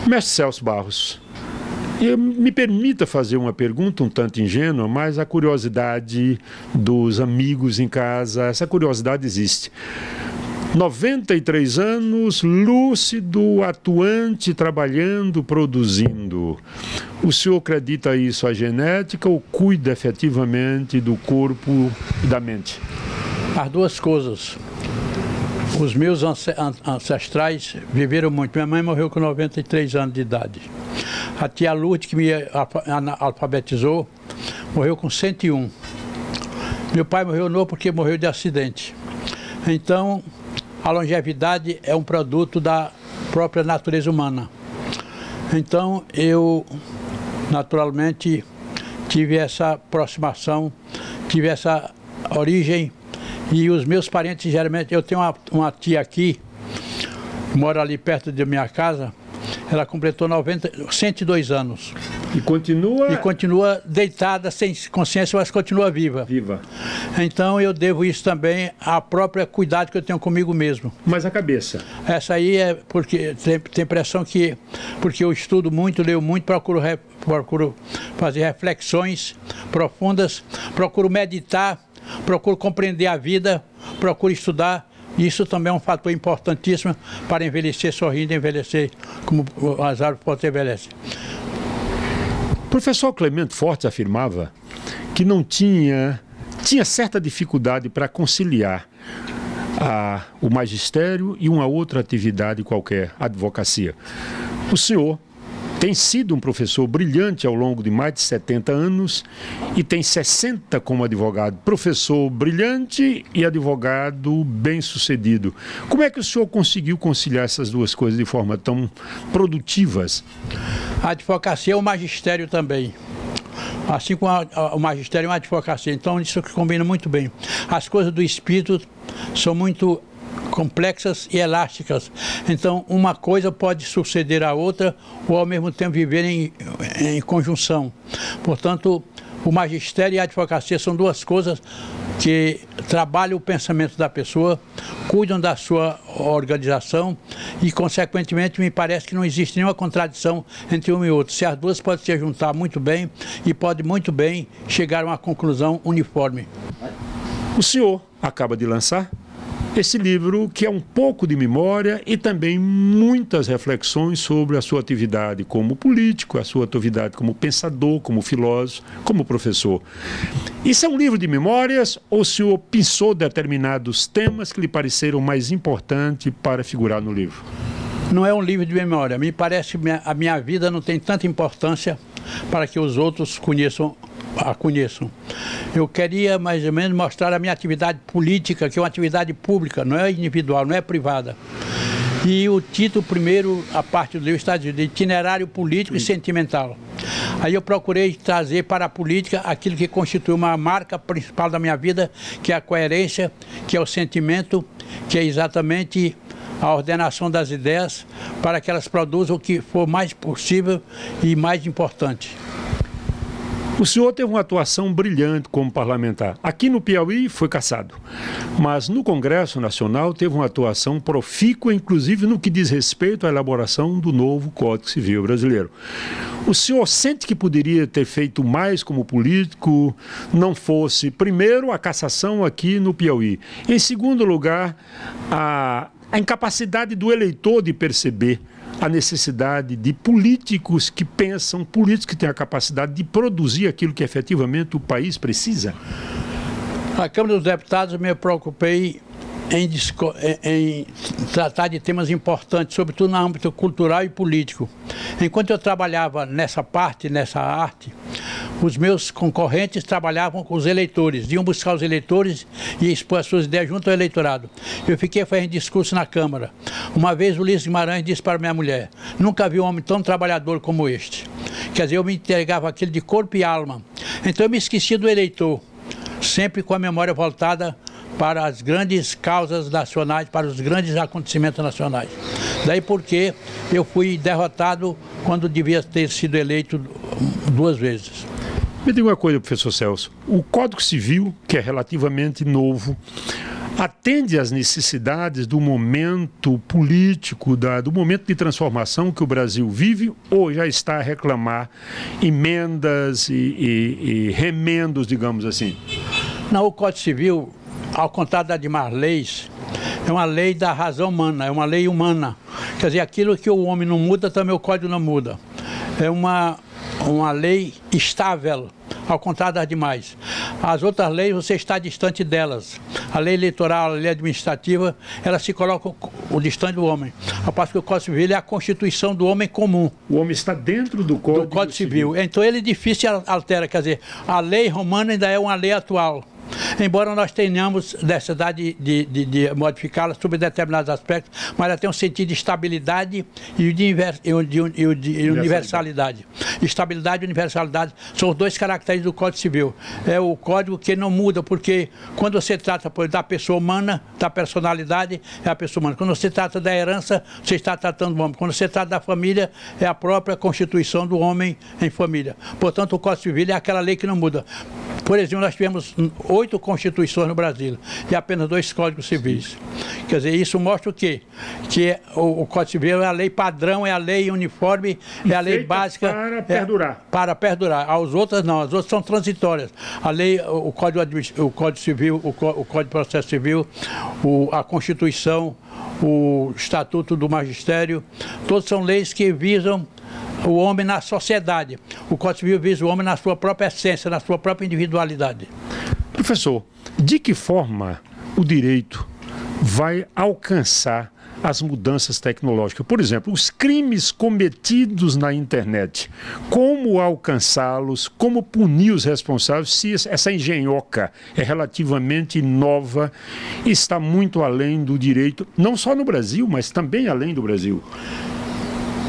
Mestre Celso Barros, me permita fazer uma pergunta um tanto ingênua, mas a curiosidade dos amigos em casa, essa curiosidade existe. 93 anos, lúcido, atuante, trabalhando, produzindo. O senhor acredita isso à genética ou cuida efetivamente do corpo e da mente? As duas coisas. Os meus ancestrais viveram muito. Minha mãe morreu com 93 anos de idade. A tia Lourdes, que me alfabetizou, morreu com 101. Meu pai morreu novo porque morreu de acidente. Então, a longevidade é um produto da própria natureza humana. Então, eu, naturalmente, tive essa aproximação, tive essa origem. E os meus parentes, geralmente, eu tenho uma tia aqui, que mora ali perto da minha casa, ela completou 102 anos. E continua? E continua deitada, sem consciência, mas continua viva. Viva. Então eu devo isso também à própria cuidado que eu tenho comigo mesmo. Mas a cabeça? Essa aí é porque tem impressão que, porque eu estudo muito, leio muito, procuro fazer reflexões profundas, procuro meditar, procuro compreender a vida, procuro estudar. Isso também é um fator importantíssimo para envelhecer sorrindo, envelhecer como as árvores envelhecem. O professor Clemente Fortes afirmava que não tinha certa dificuldade para conciliar o magistério e uma outra atividade qualquer, a advocacia. O senhor tem sido um professor brilhante ao longo de mais de 70 anos e tem 60 como advogado. Professor brilhante e advogado bem-sucedido. Como é que o senhor conseguiu conciliar essas duas coisas de forma tão produtivas? A advocacia é o magistério também. Assim como o magistério é uma advocacia. Então isso combina muito bem. As coisas do espírito são muito complexas e elásticas. Então, uma coisa pode suceder à outra ou, ao mesmo tempo, viver em conjunção. Portanto, o magistério e a advocacia são duas coisas que trabalham o pensamento da pessoa, cuidam da sua organização e, consequentemente, me parece que não existe nenhuma contradição entre um e outro. Se as duas podem se juntar muito bem e podem muito bem chegar a uma conclusão uniforme. O senhor acaba de lançar esse livro, que é um pouco de memória e também muitas reflexões sobre a sua atividade como político, a sua atividade como pensador, como filósofo, como professor. Isso é um livro de memórias ou o senhor pensou determinados temas que lhe pareceram mais importantes para figurar no livro? Não é um livro de memória. Me parece que a minha vida não tem tanta importância para que os outros a conheçam. Eu queria mais ou menos mostrar a minha atividade política, que é uma atividade pública, não é individual, não é privada. E o título primeiro, a parte do livro, está de itinerário político e sentimental. Aí eu procurei trazer para a política aquilo que constitui uma marca principal da minha vida, que é a coerência, que é o sentimento, que é exatamente a ordenação das ideias, para que elas produzam o que for mais possível e mais importante. O senhor teve uma atuação brilhante como parlamentar. Aqui no Piauí foi cassado, mas no Congresso Nacional teve uma atuação profícua, inclusive no que diz respeito à elaboração do novo Código Civil brasileiro. O senhor sente que poderia ter feito mais como político, não fosse, primeiro, a cassação aqui no Piauí, em segundo lugar, a incapacidade do eleitor de perceber a necessidade de políticos que pensam, políticos que têm a capacidade de produzir aquilo que efetivamente o país precisa? Na Câmara dos Deputados me preocupei em tratar de temas importantes, sobretudo no âmbito cultural e político. Enquanto eu trabalhava nessa arte, os meus concorrentes trabalhavam com os eleitores, iam buscar os eleitores e expor as suas ideias junto ao eleitorado. Eu fiquei fazendo discurso na Câmara. Uma vez o Ulisses Guimarães disse para minha mulher: nunca vi um homem tão trabalhador como este. Quer dizer, eu me entregava aquilo de corpo e alma. Então eu me esqueci do eleitor, sempre com a memória voltada para as grandes causas nacionais, para os grandes acontecimentos nacionais. Daí porque eu fui derrotado quando devia ter sido eleito 2 vezes. Me diga uma coisa, professor Celso. O Código Civil, que é relativamente novo, atende às necessidades do momento político, do momento de transformação que o Brasil vive, ou já está a reclamar emendas e remendos, digamos assim? Não, o Código Civil, ao contrário das demais leis, é uma lei da razão humana, é uma lei humana. Quer dizer, aquilo que o homem não muda, também o Código não muda. É uma lei estável, ao contrário das demais. As outras leis, você está distante delas. A lei eleitoral, a lei administrativa, ela se coloca o distante do homem. Ao passo que o Código Civil é a constituição do homem comum. O homem está dentro do Código Civil. Então ele é difícil altera, quer dizer, a lei romana ainda é uma lei atual. Embora nós tenhamos necessidade de modificá-la sobre determinados aspectos, mas ela tem um sentido de estabilidade e de universalidade. Estabilidade e universalidade são os dois caracteres do Código Civil. É o código que não muda, porque quando você trata da pessoa humana, da personalidade, é a pessoa humana. Quando você trata da herança, você está tratando do homem. Quando você trata da família, é a própria constituição do homem em família. Portanto, o Código Civil é aquela lei que não muda. Por exemplo, nós tivemos 8 constituições no Brasil e apenas 2 códigos civis. Quer dizer, isso mostra o quê? Que o Código Civil é a lei padrão, é a lei uniforme, é a lei básica. Para perdurar. Para perdurar. As outras não, as outras são transitórias. A lei, o Código Civil, o Código de Processo Civil, a Constituição, o Estatuto do Magistério, todos são leis que visam o homem na sociedade. O Código Civil visa o homem na sua própria essência, na sua própria individualidade. Professor, de que forma o direito vai alcançar as mudanças tecnológicas? Por exemplo, os crimes cometidos na internet, como alcançá-los, como punir os responsáveis, se essa engenhoca é relativamente nova e está muito além do direito, não só no Brasil, mas também além do Brasil?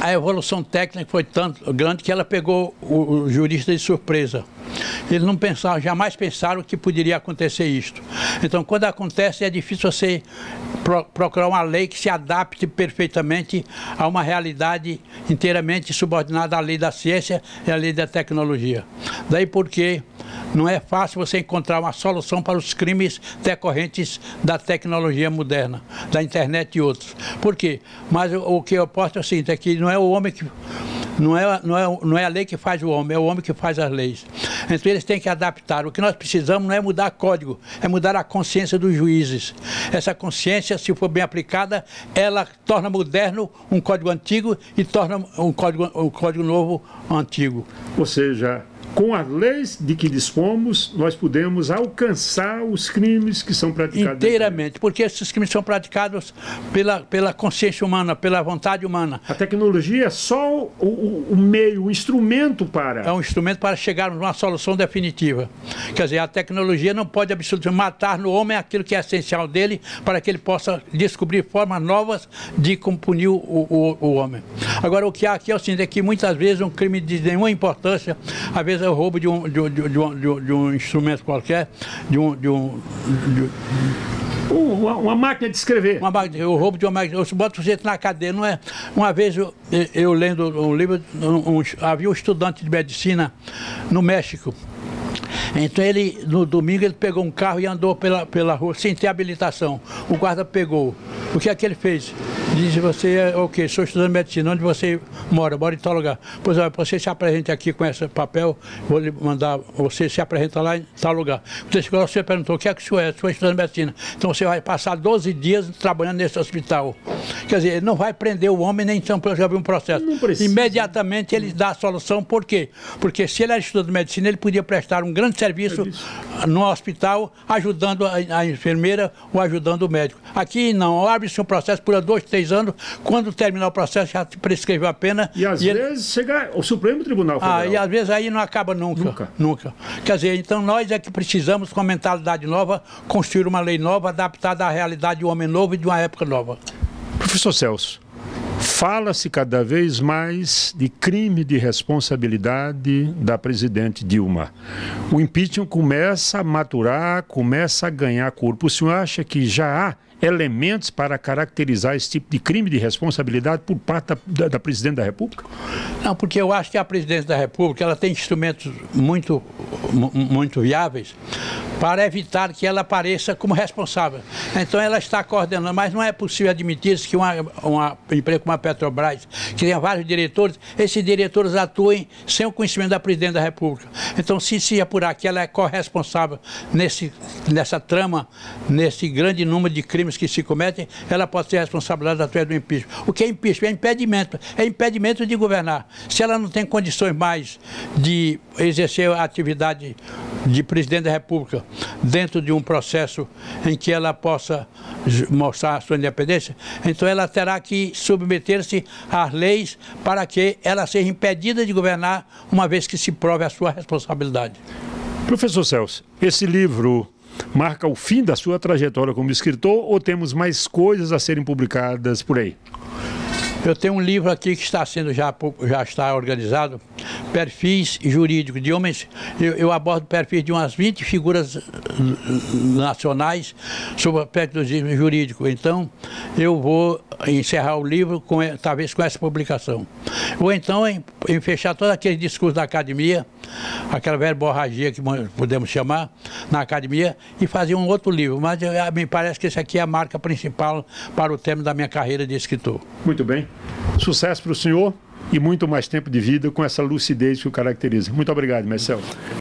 A evolução técnica foi tanto grande que ela pegou o jurista de surpresa. Eles não pensaram, jamais pensaram que poderia acontecer isto. Então, quando acontece, é difícil você procurar uma lei que se adapte perfeitamente a uma realidade inteiramente subordinada à lei da ciência e à lei da tecnologia. Daí porque não é fácil você encontrar uma solução para os crimes decorrentes da tecnologia moderna, da internet e outros. Por quê? Mas o que eu posso assim, é que não é o homem que... Não é a lei que faz o homem, é o homem que faz as leis. Então eles têm que adaptar. O que nós precisamos não é mudar código, é mudar a consciência dos juízes. Essa consciência, se for bem aplicada, ela torna moderno um código antigo e torna um código novo antigo. Ou seja, com as leis de que dispomos, nós podemos alcançar os crimes que são praticados. Inteiramente, porque esses crimes são praticados pela consciência humana, pela vontade humana. A tecnologia é só o meio, o instrumento para... É um instrumento para chegarmos a uma solução definitiva. Quer dizer, a tecnologia não pode absolutamente matar no homem aquilo que é essencial dele, para que ele possa descobrir formas novas de punir o homem. Agora, o que há aqui é o seguinte, é que muitas vezes um crime de nenhuma importância, às vezes é o roubo de um instrumento qualquer, uma máquina de escrever. O roubo de uma máquina. Eu boto o sujeito na cadeia, não é? Uma vez eu lendo um livro, havia um estudante de medicina no México. Então ele, no domingo, ele pegou um carro e andou pela rua sem ter habilitação. O guarda pegou. O que é que ele fez? Disse, você é o quê? Sou estudante de medicina, onde você mora? Mora em tal lugar. Pois é, você se apresenta aqui com esse papel, vou lhe mandar, você se apresenta lá em tal lugar. Você perguntou, o que é que o senhor é? Sou estudante de medicina. Então você vai passar 12 dias trabalhando nesse hospital. Quer dizer, ele não vai prender o homem, nem então já abrir um processo. Imediatamente ele dá a solução, por quê? Porque se ele era estudante de medicina, ele podia prestar um grande serviço no hospital, ajudando a enfermeira ou ajudando o médico. Aqui não, abre-se um processo por 2, 3 anos, quando terminar o processo já prescreveu a pena. E às vezes chega ao Supremo Tribunal Federal. E às vezes aí não acaba nunca. Quer dizer, então nós é que precisamos, com uma mentalidade nova, construir uma lei nova, adaptada à realidade de um homem novo e de uma época nova. Professor Celso, fala-se cada vez mais de crime de responsabilidade da presidente Dilma. O impeachment começa a maturar, começa a ganhar corpo. O senhor acha que já há elementos para caracterizar esse tipo de crime de responsabilidade por parte da Presidente da República? Não, porque eu acho que a Presidente da República ela tem instrumentos muito viáveis para evitar que ela apareça como responsável. Então ela está coordenando, mas não é possível admitir que uma empresa como a Petrobras, que tem vários diretores, esses diretores atuem sem o conhecimento da Presidente da República. Então, se apurar que ela é corresponsável nessa trama, nesse grande número de crimes que se cometem, ela pode ser responsabilizada através do impeachment. O que é impeachment? É impedimento de governar. Se ela não tem condições mais de exercer a atividade de Presidente da República dentro de um processo em que ela possa mostrar a sua independência, então ela terá que submeter-se às leis para que ela seja impedida de governar, uma vez que se prove a sua responsabilidade. Professor Celso, esse livro marca o fim da sua trajetória como escritor ou temos mais coisas a serem publicadas por aí? Eu tenho um livro aqui que está sendo já está organizado, perfis jurídicos de homens. Eu abordo perfis de umas 20 figuras nacionais sobre o aspecto jurídico. Então, eu vou encerrar o livro talvez com essa publicação. Ou então em fechar todo aquele discurso da academia, aquela verborragia que podemos chamar na academia, e fazer um outro livro. Mas me parece que esse aqui é a marca principal para o término da minha carreira de escritor. Muito bem. Sucesso para o senhor e muito mais tempo de vida com essa lucidez que o caracteriza. Muito obrigado, Marcelo.